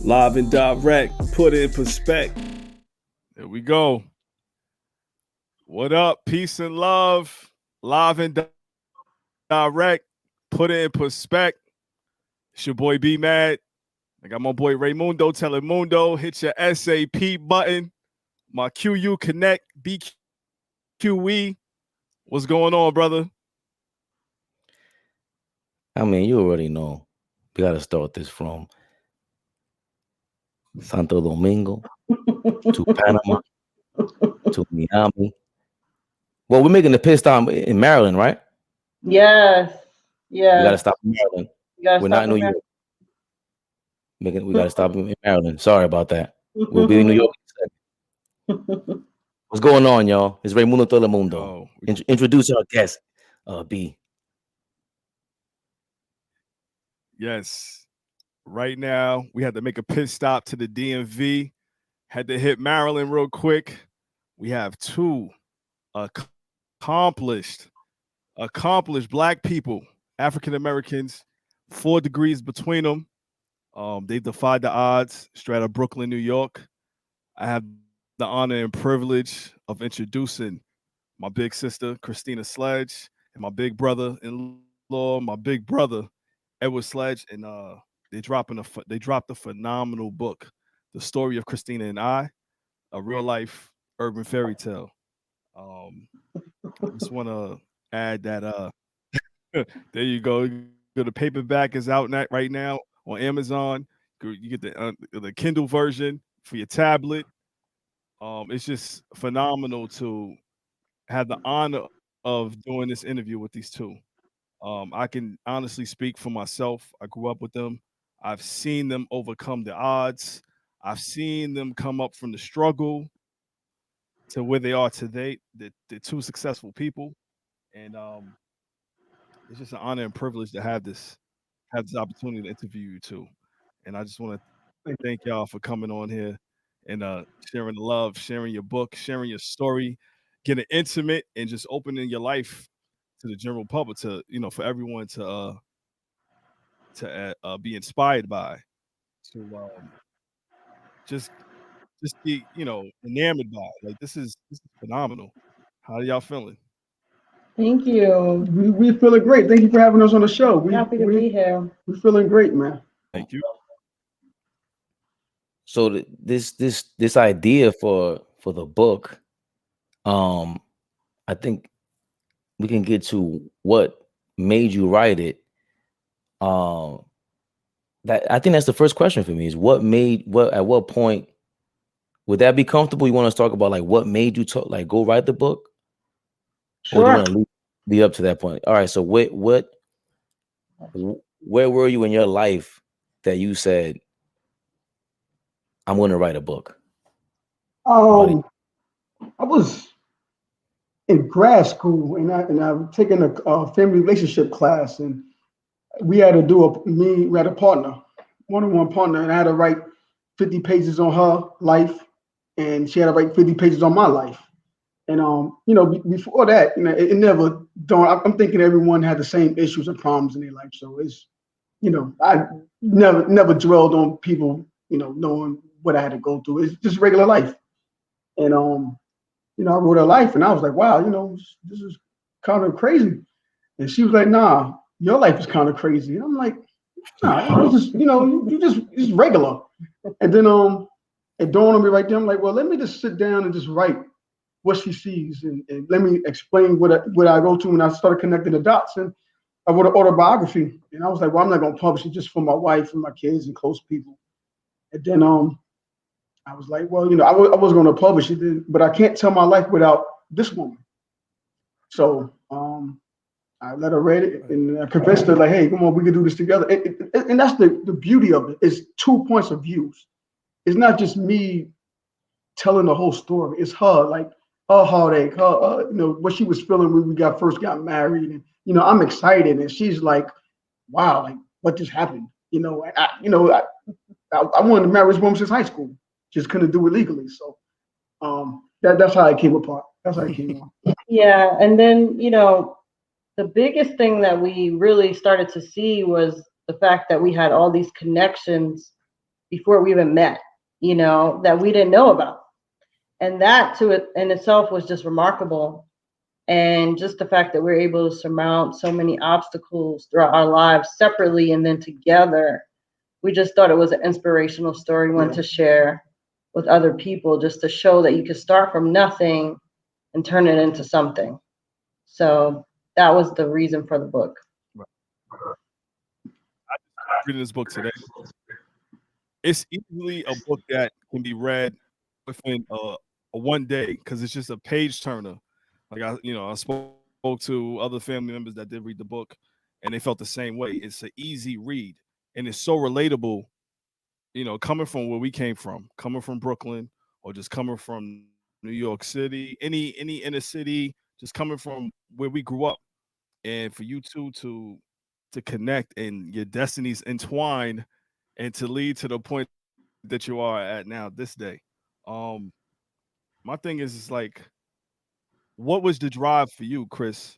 Live and direct, put it in perspective. There we go. What up? Peace and love. Live and direct, put it in perspective. It's your boy B Mad. I got my boy Raymundo Telemundo. Hit your SAP button. My QU Connect BQE. What's going on, brother? I mean, you already know. We got to start this from Santo Domingo to Panama to Miami. Well, we're making the pit stop in Maryland, right? Yes. Yeah. We got to stop in Maryland. We're not in New York. We got to stop in Maryland. Sorry about that. We'll be in New York. What's going on, y'all? It's Raymundo Telemundo. Introduce our guest, B. Yes. Right now, we had to make a pit stop to the DMV. Had to hit Maryland real quick. We have two accomplished Black people, African Americans, 4 degrees between them. They defied the odds straight out of Brooklyn, New York. I have the honor and privilege of introducing my big sister, Christina Sledge, and my big brother-in-law, my big brother, Edward Sledge, and they dropped a phenomenal book, The Story of Christina I, a real life urban fairy tale. I just want to add that there you go. The paperback is out right now on Amazon. You get the Kindle version for your tablet. It's just phenomenal to have the honor of doing this interview with these two. I can honestly speak for myself. I grew up with them. I've seen them overcome the odds. I've seen them come up from the struggle to where they are today. They're two successful people, and it's just an honor and privilege to have this opportunity to interview you too. And I just want to thank y'all for coming on here and sharing the love, sharing your book, sharing your story, getting intimate, and just opening your life to the general public, to for everyone to be inspired by, to just be enamored by. Like this is phenomenal. How are y'all feeling? Thank you. We're feeling great. Thank you for having us on the show. Happy to be here. We're feeling great, man. Thank you. So this idea for the book, I think we can get to what made you write it. That I think that's the first question for me is at what point would that be comfortable? You want to talk about like what made you go write the book? Sure. Or do you want to lead up to that point? All right. So where were you in your life that you said, I'm going to write a book? I was in grad school and I've taken a family relationship class, and we had to we had a partner, one-on-one partner, and I had to write 50 pages on her life, and she had to write 50 pages on my life. And before that, it never dawned. I'm thinking everyone had the same issues and problems in their life, so it's, I never dwelled on people, knowing what I had to go through. It's just regular life, and I wrote her life, and I was like, wow, this is kind of crazy. And she was like, nah, your life is kind of crazy. And I'm like, nah, it's just, it's regular. And then it dawned on me right there. I'm like, well, let me just sit down and just write what she sees, and let me explain what I go to. And I started connecting the dots, and I wrote an autobiography. And I was like, well, I'm not going to publish it, just for my wife and my kids and close people. And then I was like, well, I was going to publish it, but I can't tell my life without this woman. So I let her read it, and I convinced her, like, hey, come on, we can do this together. And that's the beauty of it. It's 2 points of views. It's not just me telling the whole story. It's her, like, her heartache, her, what she was feeling when we first got married. And, I'm excited. And she's like, wow, like, what just happened? I wanted to marry this woman since high school. Just couldn't do it legally. So that's how it came apart. That's how it came on. Yeah. And then, the biggest thing that we really started to see was the fact that we had all these connections before we even met, you know, that we didn't know about. And that to it in itself was just remarkable. And just the fact that we're able to surmount so many obstacles throughout our lives separately and then together, we just thought it was an inspirational story, one to share with other people, just to show that you can start from nothing and turn it into something. So that was the reason for the book. Right. I'm reading this book today. It's easily a book that can be read within a one day because it's just a page turner. Like I spoke to other family members that did read the book, and they felt the same way. It's an easy read, and it's so relatable. You know, coming from where we came from, coming from Brooklyn, or just coming from New York City, any inner city, just coming from where we grew up, and for you two to connect and your destinies entwine and to lead to the point that you are at now this day. My thing is like, what was the drive for you, Chris,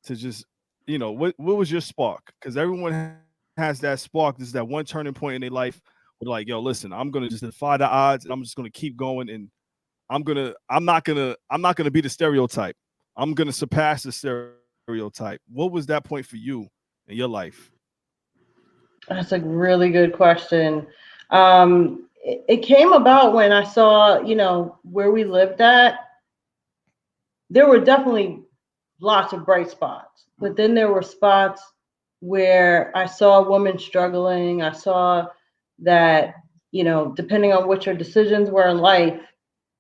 to just, what was your spark? Because everyone has that spark. This is that one turning point in their life where like, yo, listen, I'm gonna just defy the odds and I'm just gonna keep going and I'm not gonna be the stereotype. I'm gonna surpass the stereotype. What was that point for you in your life? That's a really good question. It came about when I saw, you know, where we lived at. There were definitely lots of bright spots, but then there were spots where I saw a woman struggling. I saw that, you know, depending on what your decisions were in life,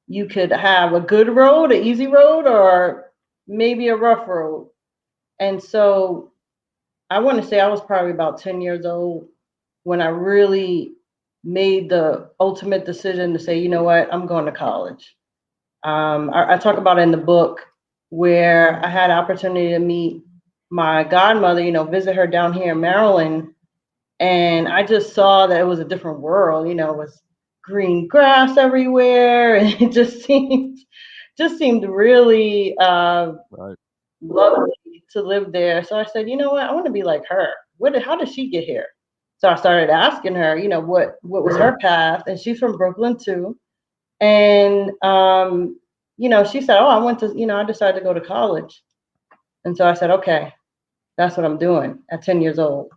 you could have a good road, an easy road, or maybe a rough road. And so I want to say I was probably about 10 years old when I really made the ultimate decision to say, you know what, I'm going to college. I talk about it in the book where I had an opportunity to meet my godmother, you know, visit her down here in Maryland. And I just saw that it was a different world, you know, it was green grass everywhere. And it just seemed really Right. lovely to live there. So I said, you know what, I want to be like her. How did she get here? So I started asking her, you know, what was her path? And she's from Brooklyn too. And you know, she said, oh, I decided to go to college. And so I said, okay, that's what I'm doing at 10 years old.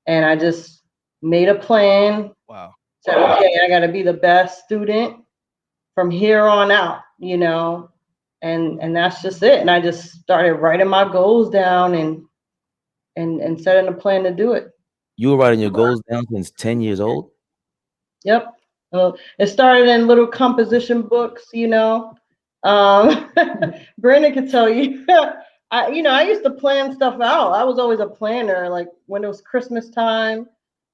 And I just made a plan. Wow. Said, okay, I got to be the best student from here on out, you know, and that's just it. And I just started writing my goals down and setting a plan to do it. You were writing your goals down since 10 years old? Yep. Well, it started in little composition books, you know. Brandon could tell you. I used to plan stuff out. I was always a planner. Like when it was Christmas time,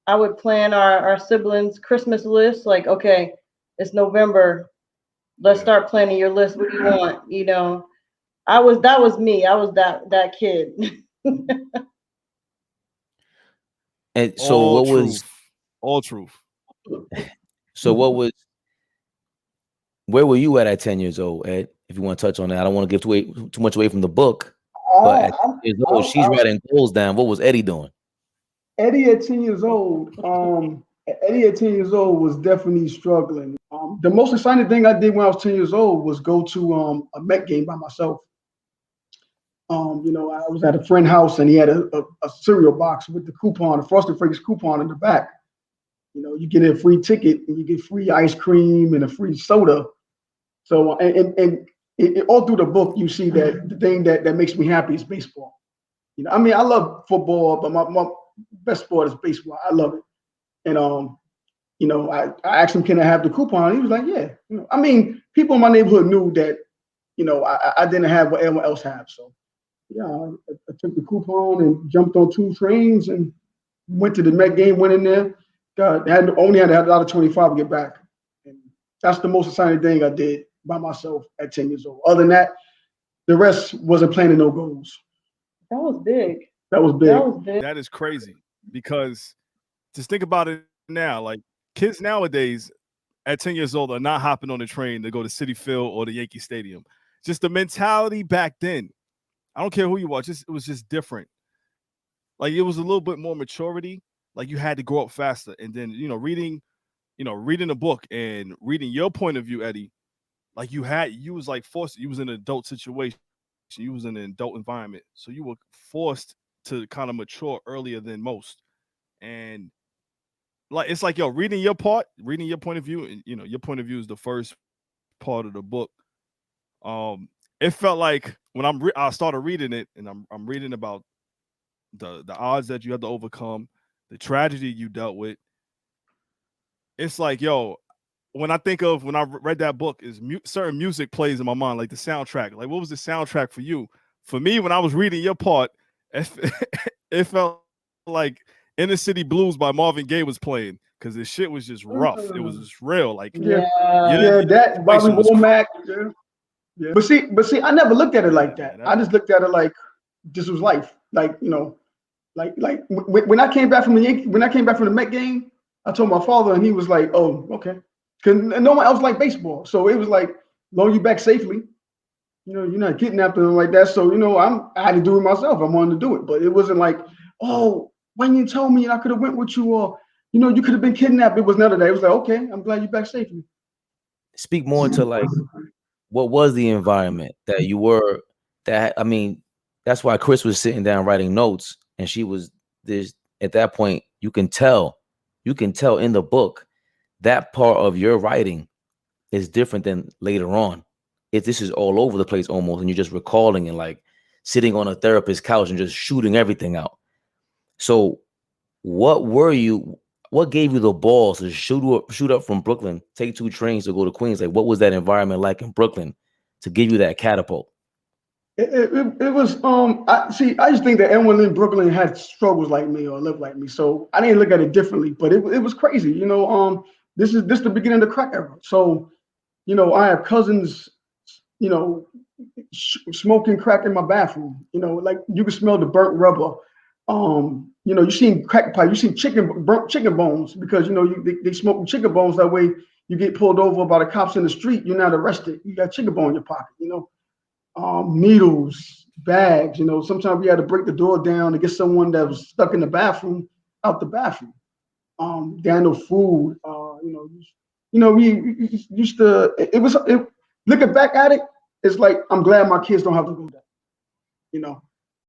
I would plan our siblings' Christmas list. Like, okay, it's November. Let's start planning your list. What do you want? You know, that was me. I was that kid. And so All what truth. was All truth. so what was where were you at 10 years old, Ed? If you want to touch on that. I don't want to give too much away from the book. But at 10 years old, she's writing goals down. What was Eddie doing? Eddie at 10 years old, Eddie at 10 years old was definitely struggling. The most exciting thing I did when I was 10 years old was go to a Met game by myself. You know, I was at a friend's house and he had a cereal box with the coupon, a Frosted Flakes coupon in the back. You know, you get a free ticket and you get free ice cream and a free soda. So, and all through the book, you see that the thing that makes me happy is baseball. You know, I mean, I love football, but my best sport is baseball. I love it. And you know, I asked him, can I have the coupon? He was like, yeah. You know, I mean, people in my neighborhood knew that, you know, I didn't have what anyone else had. So yeah, I took the coupon and jumped on 2 trains and went to the Met game, went in there. Only had to have $1.25 to get back. And that's the most exciting thing I did by myself at 10 years old. Other than that, the rest wasn't planning no goals. That was big. That was big. That was big. That is crazy because just think about it now. Like kids nowadays at 10 years old are not hopping on the train to go to Citi Field or the Yankee Stadium. Just the mentality back then. I don't care who you watch. It was just different. Like it was a little bit more maturity. Like you had to grow up faster. And then, you know, reading reading a book and reading your point of view, Eddie, like you was like forced, you was in an adult situation, you was in an adult environment, so you were forced to kind of mature earlier than most. And like it's like reading your point of view, and your point of view is the first part of the book. It felt like when I started reading it, and I'm reading about the odds that you had to overcome, the tragedy you dealt with. It's like, when I read that book, is certain music plays in my mind, like the soundtrack. Like, what was the soundtrack for you? For me, when I was reading your part, it felt like Inner City Blues by Marvin Gaye was playing, because this shit was just rough. It was just real. Like, that Bobby Womack. Yeah. But see, I never looked at it like that. I just looked at it like this was life. Like, like when I came back from the Met game, I told my father, and he was like, "Oh, okay," because no one else liked baseball. So it was like, long you back safely, you're not kidnapped or like that. So I had to do it myself. I wanted to do it, but it wasn't like, "Oh, why didn't you tell me? I could have went with you," or you could have been kidnapped. It was none of that. It was like, "Okay, I'm glad you're back safely." Speak more to like, what was the environment that you were? That's why Chris was sitting down writing notes, and she was this. At that point, you can tell in the book that part of your writing is different than later on. This is all over the place almost, and you're just recalling and like sitting on a therapist's couch and just shooting everything out. So, what gave you the balls to shoot up from Brooklyn, take 2 trains to go to Queens? Like, what was that environment like in Brooklyn to give you that catapult? It was I just think that everyone in Brooklyn had struggles like me or lived like me, so I didn't look at it differently. But it was crazy, This is the beginning of the crack era. So I have cousins, smoking crack in my bathroom. Like you can smell the burnt rubber. You seen crack pipe, you seen burnt chicken bones, because they smoking chicken bones. That way you get pulled over by the cops in the street, you're not arrested. You got chicken bone in your pocket. Needles, bags. Sometimes we had to break the door down to get someone that was stuck in the bathroom out the bathroom. There no food. We used to. Looking back at it, it's like I'm glad my kids don't have to go there.